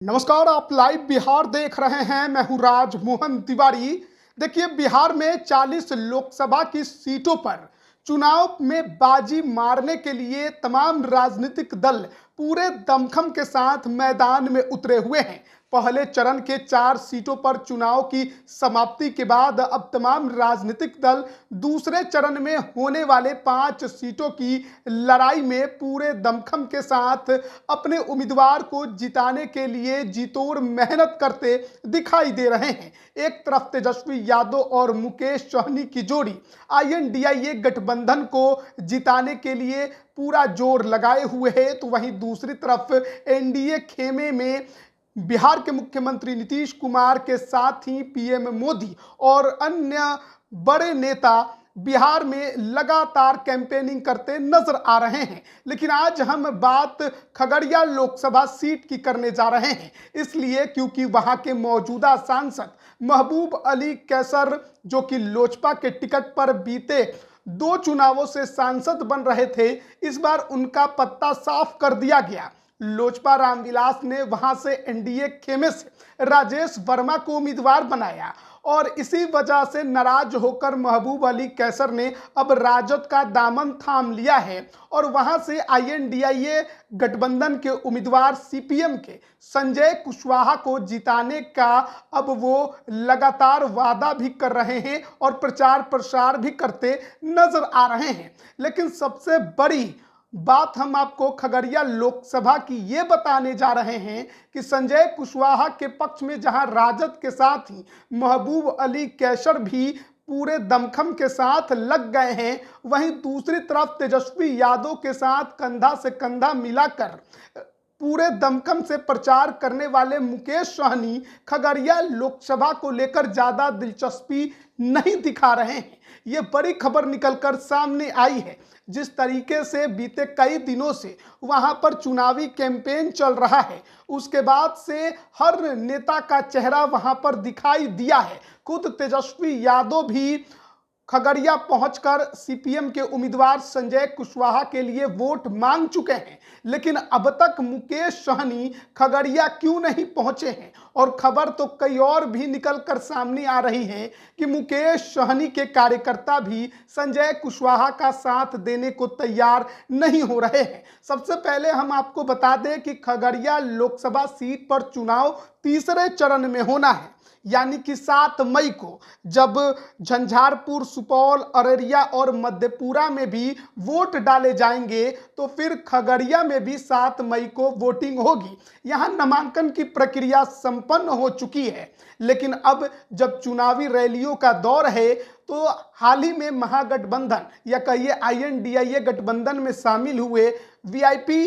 नमस्कार, आप लाइव बिहार देख रहे हैं। मैं हूं राज मोहन तिवारी। देखिए, बिहार में 40 लोकसभा की सीटों पर चुनाव में बाजी मारने के लिए तमाम राजनीतिक दल पूरे दमखम के साथ मैदान में उतरे हुए हैं। पहले चरण के 4 सीटों पर चुनाव की समाप्ति के बाद अब तमाम राजनीतिक दल दूसरे चरण में होने वाले 5 सीटों की लड़ाई में पूरे दमखम के साथ अपने उम्मीदवार को जिताने के लिए जीतोड़ मेहनत करते दिखाई दे रहे हैं। एक तरफ तेजस्वी यादव और मुकेश सहनी की जोड़ी INDIA गठबंधन को जिताने के लिए पूरा जोर लगाए हुए है, तो वहीं दूसरी तरफ NDA खेमे में बिहार के मुख्यमंत्री नीतीश कुमार के साथ ही PM मोदी और अन्य बड़े नेता बिहार में लगातार कैंपेनिंग करते नजर आ रहे हैं। लेकिन आज हम बात खगड़िया लोकसभा सीट की करने जा रहे हैं, इसलिए क्योंकि वहां के मौजूदा सांसद महबूब अली कैसर, जो कि लोजपा के टिकट पर बीते 2 चुनावों से सांसद बन रहे थे, इस बार उनका पत्ता साफ कर दिया गया। लोजपा रामविलास ने वहां से NDA खेमे से राजेश वर्मा को उम्मीदवार बनाया और इसी वजह से नाराज होकर महबूब अली कैसर ने अब राजद का दामन थाम लिया है और वहां से INDIA गठबंधन के उम्मीदवार CPM के संजय कुशवाहा को जिताने का अब वो लगातार वादा भी कर रहे हैं और प्रचार प्रसार भी करते नजर आ रहे हैं। लेकिन सबसे बड़ी बात हम आपको खगड़िया लोकसभा की ये बताने जा रहे हैं कि संजय कुशवाहा के पक्ष में जहां राजद के साथ ही महबूब अली कैसर भी पूरे दमखम के साथ लग गए हैं, वहीं दूसरी तरफ तेजस्वी यादव के साथ कंधा से कंधा मिलाकर पूरे दमखम से प्रचार करने वाले मुकेश सहनी खगड़िया लोकसभा को लेकर ज्यादा दिलचस्पी नहीं दिखा रहे हैं। ये बड़ी खबर निकलकर सामने आई है। जिस तरीके से बीते कई दिनों से वहां पर चुनावी कैंपेन चल रहा है, उसके बाद से हर नेता का चेहरा वहां पर दिखाई दिया है। खुद तेजस्वी यादव भी खगड़िया पहुंचकर CPM के उम्मीदवार संजय कुशवाहा के लिए वोट मांग चुके हैं, लेकिन अब तक मुकेश सहनी खगड़िया क्यों नहीं पहुंचे हैं। और खबर तो कई और भी निकलकर सामने आ रही है कि मुकेश सहनी के कार्यकर्ता भी संजय कुशवाहा का साथ देने को तैयार नहीं हो रहे हैं। सबसे पहले हम आपको बता दें कि खगड़िया लोकसभा सीट पर चुनाव तीसरे चरण में होना है, यानी कि 7 मई को जब झंझारपुर, सुपौल, अररिया और मधेपुरा में भी वोट डाले जाएंगे, तो फिर खगड़िया में भी 7 मई को वोटिंग होगी। यहां नामांकन की प्रक्रिया संपन्न हो चुकी है, लेकिन अब जब चुनावी रैलियों का दौर है, तो हाल ही में महागठबंधन या कहिए INDIA गठबंधन में शामिल हुए VIP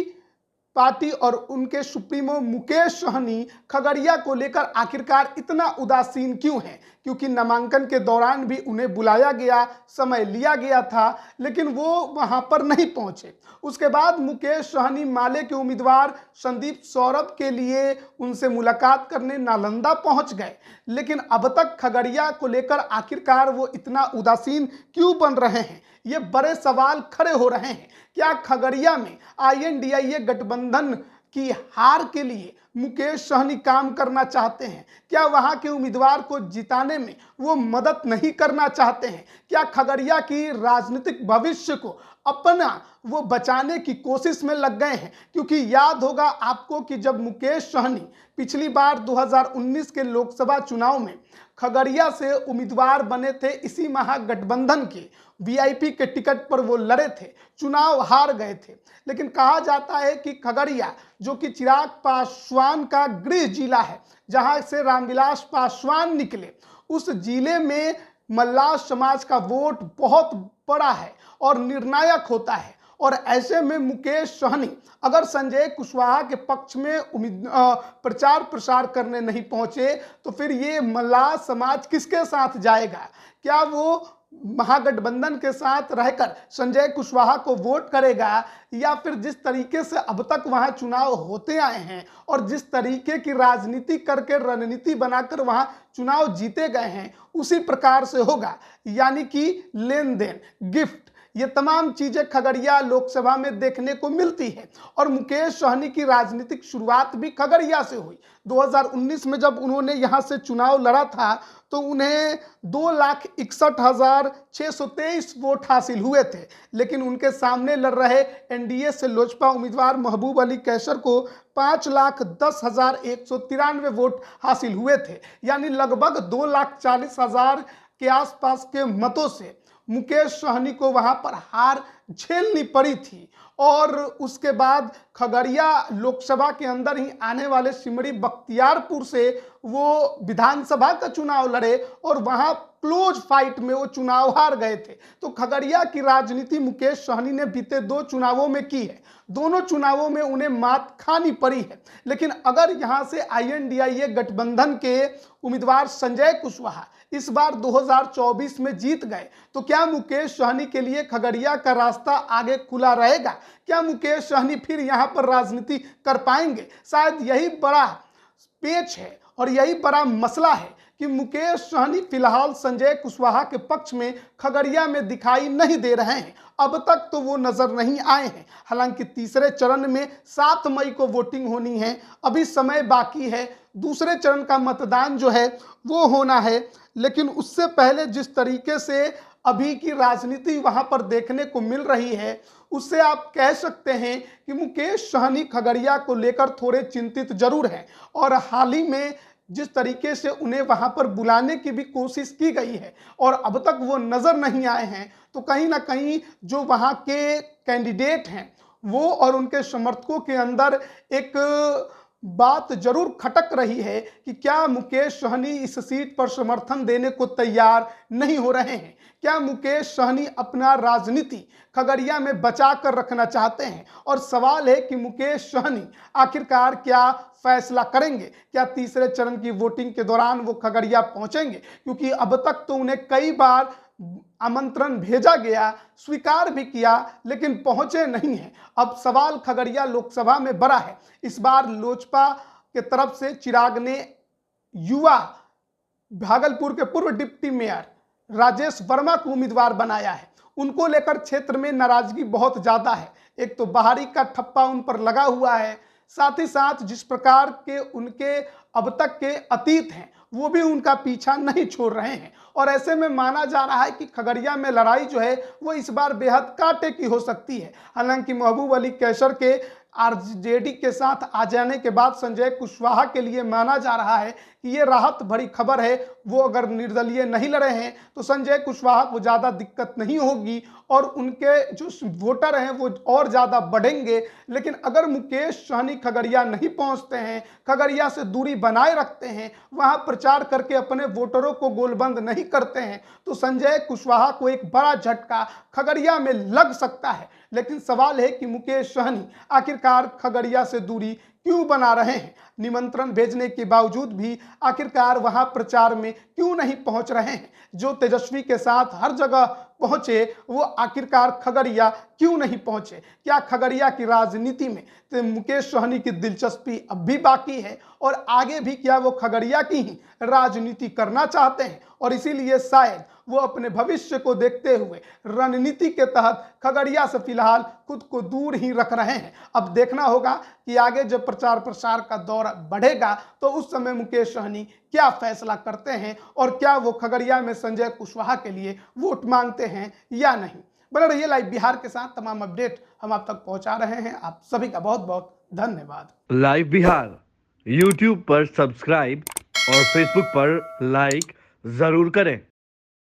पार्टी और उनके सुप्रीमो मुकेश सहनी खगड़िया को लेकर आखिरकार इतना उदासीन क्यों है? क्योंकि नामांकन के दौरान भी उन्हें बुलाया गया, समय लिया गया था, लेकिन वो वहां पर नहीं पहुंचे। उसके बाद मुकेश सहनी माले के उम्मीदवार संदीप सौरभ के लिए उनसे मुलाकात करने नालंदा पहुंच गए, लेकिन अब तक खगड़िया को लेकर आखिरकार वो इतना उदासीन क्यों बन रहे हैं? ये बड़े सवाल खड़े हो रहे हैं। क्या खगड़िया में INDIA गठबंधन की हार के लिए मुकेश सहनी काम करना चाहते हैं? क्या वहां के उम्मीदवार को जिताने में वो मदद नहीं करना चाहते हैं? क्या खगड़िया की राजनीतिक भविष्य को अपना वो बचाने की कोशिश में लग गए हैं? क्योंकि याद होगा आपको कि जब मुकेश सहनी पिछली बार 2019 के लोकसभा चुनाव में खगड़िया से उम्मीदवार बने थे, इसी महागठबंधन के VIP के टिकट पर वो लड़े थे, चुनाव हार गए थे। लेकिन कहा जाता है कि खगड़िया, जो कि चिराग पासवान का गृह जिला है, जहां से रामविलास पासवान निकले, उस जिले में मल्लाह समाज का वोट बहुत बड़ा है और निर्णायक होता है। और ऐसे में मुकेश सहनी अगर संजय कुशवाहा के पक्ष में प्रचार प्रसार करने नहीं पहुंचे, तो फिर ये मल्लाह समाज किसके साथ जाएगा? क्या वो महागठबंधन के साथ रहकर संजय कुशवाहा को वोट करेगा, या फिर जिस तरीके से अब तक वहां चुनाव होते आए हैं और जिस तरीके की राजनीति करके रणनीति बनाकर वहां चुनाव जीते गए हैं, उसी प्रकार से होगा? यानी कि लेन देन, गिफ्ट, ये तमाम चीजें खगड़िया लोकसभा में देखने को मिलती है। और मुकेश सहनी की राजनीतिक शुरुआत भी खगड़िया से हुई। 2019 में जब उन्होंने यहां से चुनाव लड़ा था तो उन्हें 2,61,623 वोट हासिल हुए थे, लेकिन उनके सामने लड़ रहे एनडीए से लोजपा उम्मीदवार महबूब अली कैसर को 5,10,193 वोट हासिल हुए थे। यानी लगभग 2,40,000 के आसपास के मतों से मुकेश सहनी को वहां पर हार झेलनी पड़ी थी। और उसके बाद खगड़िया लोकसभा के अंदर ही आने वाले सिमरी बख्तियारपुर से वो विधानसभा का चुनाव लड़े और वहां क्लोज फाइट में वो चुनाव हार गए थे। तो खगड़िया की राजनीति मुकेश सहनी ने बीते 2 चुनावों में की है। दोनों चुनावों में उन्हें मात खानी पड़ी है। लेकिन अगर यहां से INDIA गठबंधन के उम्मीदवार संजय कुशवाहा इस बार 2024 में जीत गए तो क्या मुकेश सहनी के लिए खगड़िया का रास्ता आगे खुला रहेगा? क्या मुकेश सहनी फिर यहां पर राजनीति कर पाएंगे? शायद यही बड़ा पेच है और यही बड़ा मसला है कि मुकेश सहनी फिलहाल संजय कुशवाहा के पक्ष में खगड़िया में दिखाई नहीं दे रहे हैं। अब तक तो वो नजर नहीं आए हैं। हालांकि तीसरे चरण में 7 मई को वोटिंग होनी है, अभी समय बाकी है। दूसरे चरण का मतदान जो है वो होना है, लेकिन उससे पहले जिस तरीके से अभी की राजनीति वहां पर देखने को मिल रही है उससे आप कह सकते हैं कि मुकेश सहनी खगड़िया को लेकर थोड़े चिंतित जरूर हैं। और हाल ही में जिस तरीके से उन्हें वहां पर बुलाने की भी कोशिश की गई है और अब तक वो नजर नहीं आए हैं, तो कहीं ना कहीं जो वहां के कैंडिडेट हैं वो और उनके समर्थकों के अंदर एक बात जरूर खटक रही है कि क्या मुकेश सहनी इस सीट पर समर्थन देने को तैयार नहीं हो रहे हैं? क्या मुकेश सहनी अपना राजनीति खगड़िया में बचा कर रखना चाहते हैं? और सवाल है कि मुकेश सहनी आखिरकार क्या फैसला करेंगे? क्या तीसरे चरण की वोटिंग के दौरान वो खगड़िया पहुंचेंगे? क्योंकि अब तक तो उन्हें कई बार आमंत्रण भेजा गया, स्वीकार भी किया, लेकिन पहुंचे नहीं हैं। अब सवाल खगड़िया लोकसभा में बड़ा है। इस बार लोजपा के तरफ से चिराग ने युवा भागलपुर के पूर्व डिप्टी मेयर राजेश वर्मा को उम्मीदवार बनाया है। उनको लेकर क्षेत्र में नाराजगी बहुत ज्यादा है। एक तो बाहरी का ठप्पा उन पर लगा हुआ है, साथ ही साथ जिस प्रकार के उनके अब तक के अतीत हैं वो भी उनका पीछा नहीं छोड़ रहे हैं। और ऐसे में माना जा रहा है कि खगड़िया में लड़ाई जो है वो इस बार बेहद कांटे की हो सकती है। हालांकि महबूब अली कैसर के RJD के साथ आ जाने के बाद संजय कुशवाहा के लिए माना जा रहा है कि ये राहत भरी खबर है। वो अगर निर्दलीय नहीं लड़े हैं तो संजय कुशवाहा को ज़्यादा दिक्कत नहीं होगी और उनके जो वोटर हैं वो और ज़्यादा बढ़ेंगे। लेकिन अगर मुकेश सहनी खगड़िया नहीं पहुंचते हैं, खगड़िया से दूरी बनाए रखते हैं, वहां प्रचार करके अपने वोटरों को गोलबंद नहीं करते हैं, तो संजय कुशवाहा को एक बड़ा झटका खगड़िया में लग सकता है। लेकिन सवाल है कि मुकेश सहनी आखिरकार खगड़िया से दूरी क्यों बना रहे हैं? निमंत्रण भेजने के बावजूद भी आखिरकार वहां प्रचार में क्यों नहीं पहुंच रहे हैं? जो तेजस्वी के साथ हर जगह पहुंचे वो आखिरकार खगड़िया क्यों नहीं पहुंचे? क्या खगड़िया की राजनीति में तो मुकेश सहनी की दिलचस्पी अब भी बाकी है और आगे भी क्या वो खगड़िया की ही राजनीति करना चाहते हैं? और इसीलिए शायद वो अपने भविष्य को देखते हुए रणनीति के तहत खगड़िया से फिलहाल खुद को दूर ही रख रहे हैं। अब देखना होगा कि आगे जब प्रचार प्रसार का दौर बढ़ेगा तो उस समय मुकेश सहनी क्या फैसला करते हैं और क्या वो खगड़िया में संजय कुशवाहा के लिए वोट मांगते हैं या नहीं। बने रहिए लाइव बिहार के साथ, तमाम अपडेट हम आप तक पहुंचा रहे हैं। आप सभी का बहुत बहुत धन्यवाद। लाइव बिहार YouTube पर सब्सक्राइब और Facebook पर लाइक जरूर करें।